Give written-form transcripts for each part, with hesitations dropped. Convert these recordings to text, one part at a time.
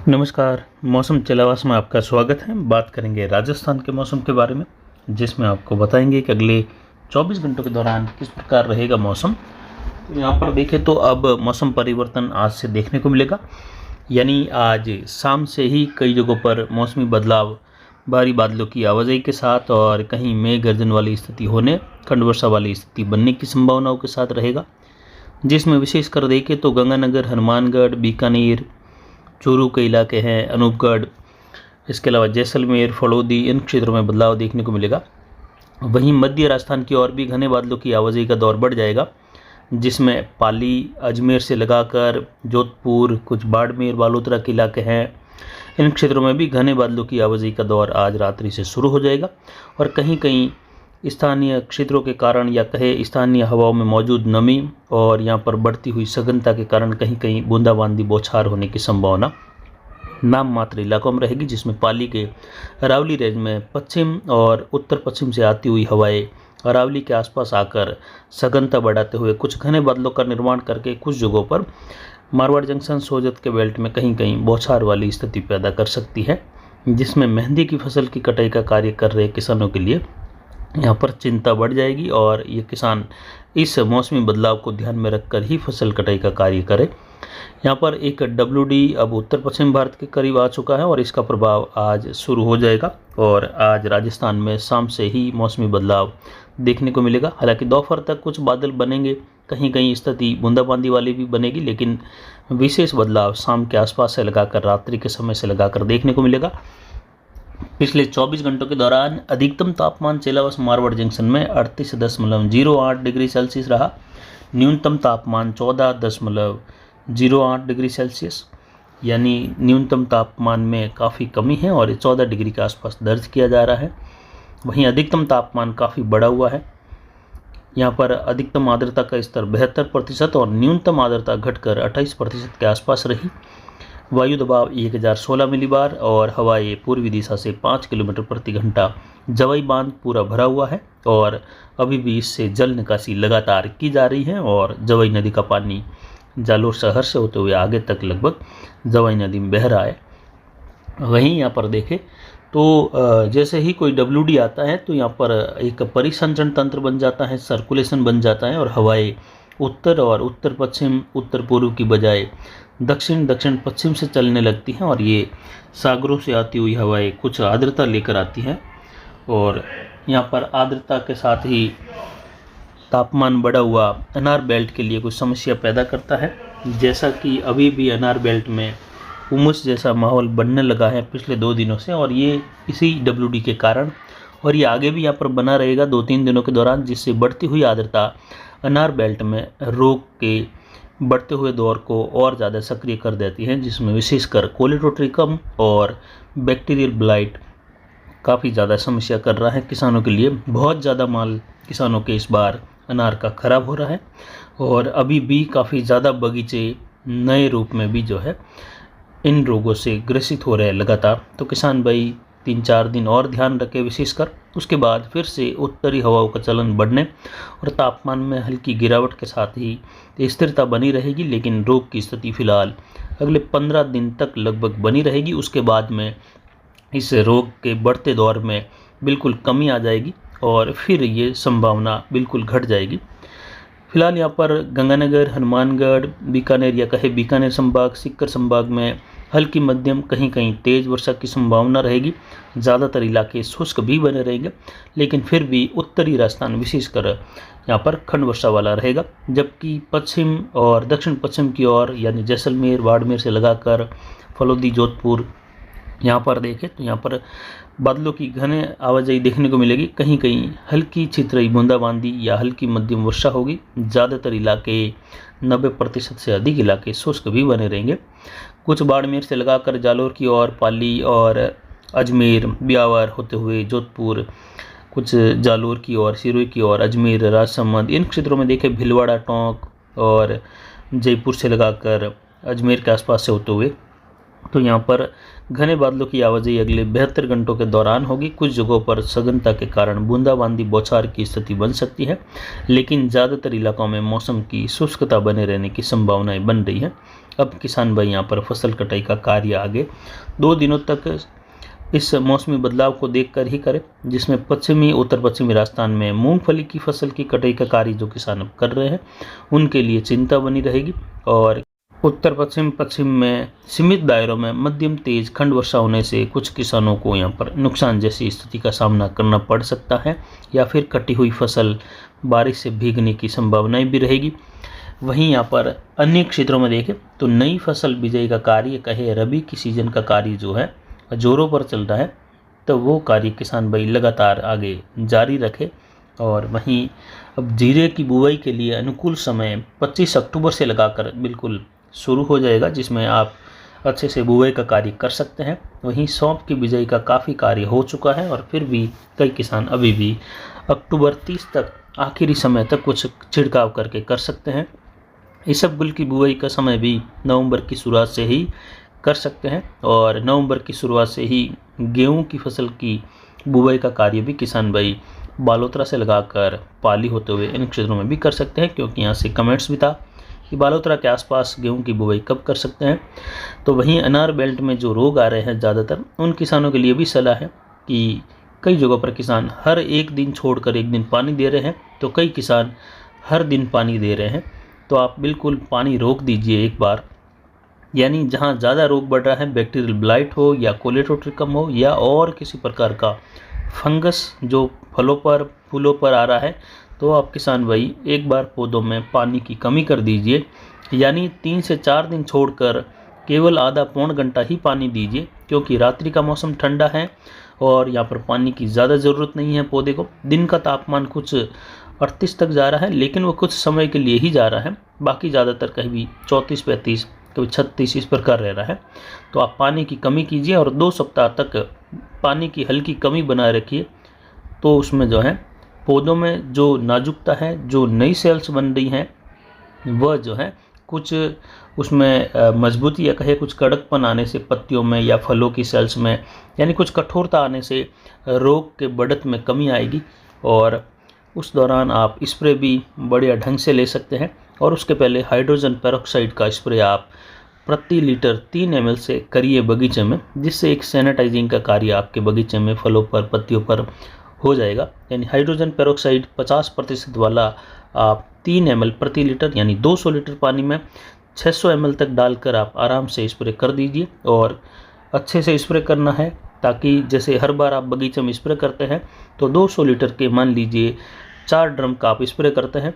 नमस्कार। मौसम चलावास में आपका स्वागत है। बात करेंगे राजस्थान के मौसम के बारे में, जिसमें आपको बताएंगे कि अगले 24 घंटों के दौरान किस प्रकार रहेगा मौसम। तो यहाँ पर देखें तो अब मौसम परिवर्तन आज से देखने को मिलेगा, यानी आज शाम से ही कई जगहों पर मौसमी बदलाव भारी बादलों की आवाजाही के साथ और कहीं मेघ गर्जन वाली स्थिति होने, खंड वर्षा वाली स्थिति बनने की संभावनाओं के साथ रहेगा। जिसमें विशेषकर देखें तो गंगानगर, हनुमानगढ़, बीकानेर, चूरू के इलाके हैं, अनूपगढ़, इसके अलावा जैसलमेर, फड़ौदी, इन क्षेत्रों में बदलाव देखने को मिलेगा। वहीं मध्य राजस्थान की ओर भी घने बादलों की आवाजाही का दौर बढ़ जाएगा, जिसमें पाली, अजमेर से लगाकर जोधपुर, कुछ बाड़मेर, बालोतरा के इलाके हैं, इन क्षेत्रों में भी घने बादलों की आवाजाही का दौर आज रात्रि से शुरू हो जाएगा। और कहीं कहीं स्थानीय क्षेत्रों के कारण या कहे स्थानीय हवाओं में मौजूद नमी और यहाँ पर बढ़ती हुई सघनता के कारण कहीं कहीं बूंदाबांदी बौछार होने की संभावना नाम मात्र इलाकों में रहेगी, जिसमें पाली के अरावली रेंज में पश्चिम और उत्तर पश्चिम से आती हुई हवाएं अरावली के आसपास आकर सघनता बढ़ाते हुए कुछ घने बादलों का निर्माण करके कुछ जगहों पर मारवाड़ जंक्शन, सोजत के बेल्ट में कहीं कहीं बौछार वाली स्थिति पैदा कर सकती है, जिसमें मेहंदी की फसल की कटाई का कार्य कर रहे किसानों के लिए यहाँ पर चिंता बढ़ जाएगी और ये किसान इस मौसमी बदलाव को ध्यान में रखकर ही फसल कटाई का कार्य करें। यहाँ पर एक WD अब उत्तर पश्चिम भारत के करीब आ चुका है और इसका प्रभाव आज शुरू हो जाएगा और आज राजस्थान में शाम से ही मौसमी बदलाव देखने को मिलेगा। हालांकि दोपहर तक कुछ बादल बनेंगे, कहीं कहीं स्थिति बूंदाबांदी वाली भी बनेगी, लेकिन विशेष बदलाव शाम के आसपास से लगाकर रात्रि के समय से लगाकर देखने को मिलेगा। पिछले 24 घंटों के दौरान अधिकतम तापमान चेलावस मारवाड़ जंक्शन में 38.08 डिग्री सेल्सियस रहा। न्यूनतम तापमान 14.08 डिग्री सेल्सियस, यानी न्यूनतम तापमान में काफ़ी कमी है और 14 डिग्री के आसपास दर्ज किया जा रहा है। वहीं अधिकतम तापमान काफ़ी बढ़ा हुआ है। यहाँ पर अधिकतम आर्द्रता का स्तर 72% और न्यूनतम आर्द्रता घटकर 28% के आसपास रही। वायु दबाव 1016 मिलीबार और हवाएं पूर्वी दिशा से 5 किलोमीटर प्रति घंटा। जवाई बांध पूरा भरा हुआ है और अभी भी इससे जल निकासी लगातार की जा रही है और जवाई नदी का पानी जालोर शहर से होते हुए आगे तक लगभग जवाई नदी में बह रहा है। वहीं यहाँ पर देखें तो जैसे ही कोई WD आता है तो यहाँ पर एक परिसंचरण तंत्र बन जाता है, सर्कुलेशन बन जाता है और हवाएं उत्तर और उत्तर पश्चिम, उत्तर पूर्व की बजाय दक्षिण दक्षिण पश्चिम से चलने लगती हैं और ये सागरों से आती हुई हवाएं कुछ आर्द्रता लेकर आती हैं और यहाँ पर आर्द्रता के साथ ही तापमान बढ़ा हुआ अनार बेल्ट के लिए कुछ समस्या पैदा करता है। जैसा कि अभी भी अनार बेल्ट में उमस जैसा माहौल बनने लगा है पिछले 2 दिनों से और ये इसी WD के कारण और ये आगे भी यहाँ पर बना रहेगा 2-3 दिनों के दौरान, जिससे बढ़ती हुई आर्द्रता अनार बेल्ट में रोग के बढ़ते हुए दौर को और ज़्यादा सक्रिय कर देती है, जिसमें विशेषकर कोलेटोट्रिकम और बैक्टीरियल ब्लाइट काफ़ी ज़्यादा समस्या कर रहा है किसानों के लिए। बहुत ज़्यादा माल किसानों के इस बार अनार का खराब हो रहा है और अभी भी काफ़ी ज़्यादा बगीचे नए रूप में भी जो है इन रोगों से ग्रसित हो रहे हैं लगातार। तो किसान भाई 3-4 दिन और ध्यान रखें विशेषकर, उसके बाद फिर से उत्तरी हवाओं का चलन बढ़ने और तापमान में हल्की गिरावट के साथ ही स्थिरता बनी रहेगी, लेकिन रोग की स्थिति फिलहाल अगले 15 दिन तक लगभग बनी रहेगी। उसके बाद में इस रोग के बढ़ते दौर में बिल्कुल कमी आ जाएगी और फिर ये संभावना बिल्कुल घट जाएगी। फिलहाल यहाँ पर गंगानगर, हनुमानगढ़, बीकानेर या कहे बीकानेर संभाग, सीकर संभाग में हल्की मध्यम कहीं कहीं तेज़ वर्षा की संभावना रहेगी। ज़्यादातर इलाके शुष्क भी बने रहेंगे, लेकिन फिर भी उत्तरी राजस्थान विशेषकर यहाँ पर खंड वर्षा वाला रहेगा, जबकि पश्चिम और दक्षिण पश्चिम की ओर यानी जैसलमेर, बाड़मेर से लगाकर फलौदी, जोधपुर, यहाँ पर देखें तो यहाँ पर बादलों की घने आवाजाही देखने को मिलेगी। कहीं कहीं हल्की छितरई बूंदाबांदी या हल्की मध्यम वर्षा होगी। ज़्यादातर इलाके 90% से अधिक इलाके शुष्क भी बने रहेंगे। कुछ बाड़मेर से लगाकर जालोर की ओर, पाली और अजमेर, ब्यावर होते हुए जोधपुर, कुछ जालोर की ओर, सिरोही की ओर, अजमेर, राजसमंद, इन क्षेत्रों में देखें भीलवाड़ा, टोंक और जयपुर से लगाकर अजमेर के आसपास से होते हुए तो यहाँ पर घने बादलों की आवाजाही अगले 72 घंटों के दौरान होगी। कुछ जगहों पर सघनता के कारण बूंदाबांदी बौछार की स्थिति बन सकती है, लेकिन ज़्यादातर इलाकों में मौसम की शुष्कता बने रहने की संभावनाएं बन रही है। अब किसान भाई यहाँ पर फसल कटाई का कार्य आगे 2 दिनों तक इस मौसमी बदलाव को देखकर ही करें, जिसमें पश्चिमी उत्तर पश्चिमी राजस्थान में मूंगफली की फसल की कटाई का कार्य जो किसान कर रहे हैं उनके लिए चिंता बनी रहेगी। और उत्तर पश्चिम में सीमित दायरों में मध्यम तेज खंड वर्षा होने से कुछ किसानों को यहाँ पर नुकसान जैसी स्थिति का सामना करना पड़ सकता है, या फिर कटी हुई फसल बारिश से भीगने की संभावनाएं भी रहेगी। वहीं यहाँ पर अन्य क्षेत्रों में देखें तो नई फसल बिजाई का कार्य कहे रबी की सीजन का कार्य जो है जोरों पर चल रहा है, तो वो कार्य किसान भाई लगातार आगे जारी रखे। और वहीं अब जीरे की बुवाई के लिए अनुकूल समय 25 अक्टूबर से लगाकर बिल्कुल शुरू हो जाएगा, जिसमें आप अच्छे से बुवाई का कार्य कर सकते हैं। वहीं सौंफ की बिजाई का काफ़ी कार्य हो चुका है, और फिर भी कई किसान अभी भी अक्टूबर 30 तक आखिरी समय तक कुछ छिड़काव करके कर सकते हैं। इसबगुल की बुवाई का समय भी नवंबर की शुरुआत से ही कर सकते हैं, और नवंबर की शुरुआत से ही गेहूं की फसल की बुवाई का कार्य भी किसान भाई बालोतरा से लगाकर पाली होते हुए इन क्षेत्रों में भी कर सकते हैं, क्योंकि यहाँ से कमेंट्स भी था कि बालोतरा के आसपास गेहूं की बुवाई कब कर सकते हैं। तो वहीं अनार बेल्ट में जो रोग आ रहे हैं ज़्यादातर, उन किसानों के लिए भी सलाह है कि कई जगहों पर किसान हर एक दिन छोड़कर एक दिन पानी दे रहे हैं, तो कई किसान हर दिन पानी दे रहे हैं। तो आप बिल्कुल पानी रोक दीजिए एक बार, यानी जहाँ ज़्यादा रोग बढ़ रहा है, बैक्टीरियल ब्लाइट हो या कोलेटोट्रिकम हो या और किसी प्रकार का फंगस जो फलों पर फूलों पर आ रहा है, तो आप किसान भाई एक बार पौधों में पानी की कमी कर दीजिए, यानी 3 से 4 दिन छोड़कर केवल आधा पौन घंटा ही पानी दीजिए, क्योंकि रात्रि का मौसम ठंडा है और यहाँ पर पानी की ज़्यादा ज़रूरत नहीं है पौधे को। दिन का तापमान कुछ 38 तक जा रहा है, लेकिन वो कुछ समय के लिए ही जा रहा है, बाकी ज़्यादातर कहीं भी 34-35 कभी 36 इस प्रकार रह रहा है। तो आप पानी की कमी कीजिए और 2 सप्ताह तक पानी की हल्की कमी बनाए रखिए। तो उसमें जो है पौधों में जो नाजुकता है, जो नई सेल्स बन रही हैं, वह जो है कुछ उसमें मजबूती या कहे कुछ कड़कपन आने से पत्तियों में या फलों की सेल्स में, यानी कुछ कठोरता आने से रोग के बढ़त में कमी आएगी। और उस दौरान आप स्प्रे भी बढ़िया ढंग से ले सकते हैं। और उसके पहले हाइड्रोजन पेरोक्साइड का स्प्रे आप प्रति लीटर 3 ml से करिए बगीचे में, जिससे एक सैनिटाइजिंग का कार्य आपके बगीचे में फलों पर पत्तियों पर हो जाएगा। यानी हाइड्रोजन पेरोक्साइड 50% वाला आप 3 ml प्रति लीटर यानी 200 लीटर पानी में 600 ml तक डालकर आप आराम से स्प्रे कर दीजिए। और अच्छे से स्प्रे करना है, ताकि जैसे हर बार आप बगीचे में स्प्रे करते हैं तो 200 लीटर के मान लीजिए 4 ड्रम का आप स्प्रे करते हैं,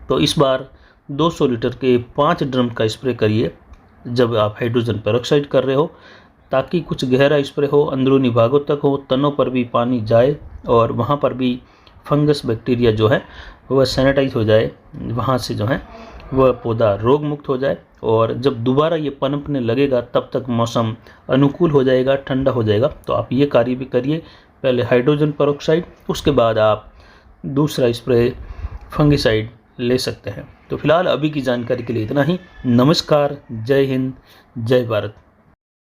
तो इस बार 200 लीटर के 5 ड्रम का स्प्रे करिए जब आप हाइड्रोजन पेरोक्साइड कर रहे हो, ताकि कुछ गहरा स्प्रे हो, अंदरूनी भागों तक हो, तनों पर भी पानी जाए और वहाँ पर भी फंगस बैक्टीरिया जो है वह सैनिटाइज हो जाए, वहाँ से जो है वह पौधा रोग मुक्त हो जाए। और जब दोबारा ये पनपने लगेगा तब तक मौसम अनुकूल हो जाएगा, ठंडा हो जाएगा। तो आप ये कार्य भी करिए, पहले हाइड्रोजन पेरोक्साइड, उसके बाद आप दूसरा स्प्रे फंगिसाइड ले सकते हैं। तो फिलहाल अभी की जानकारी के लिए इतना ही। नमस्कार, जय हिंद, जय भारत।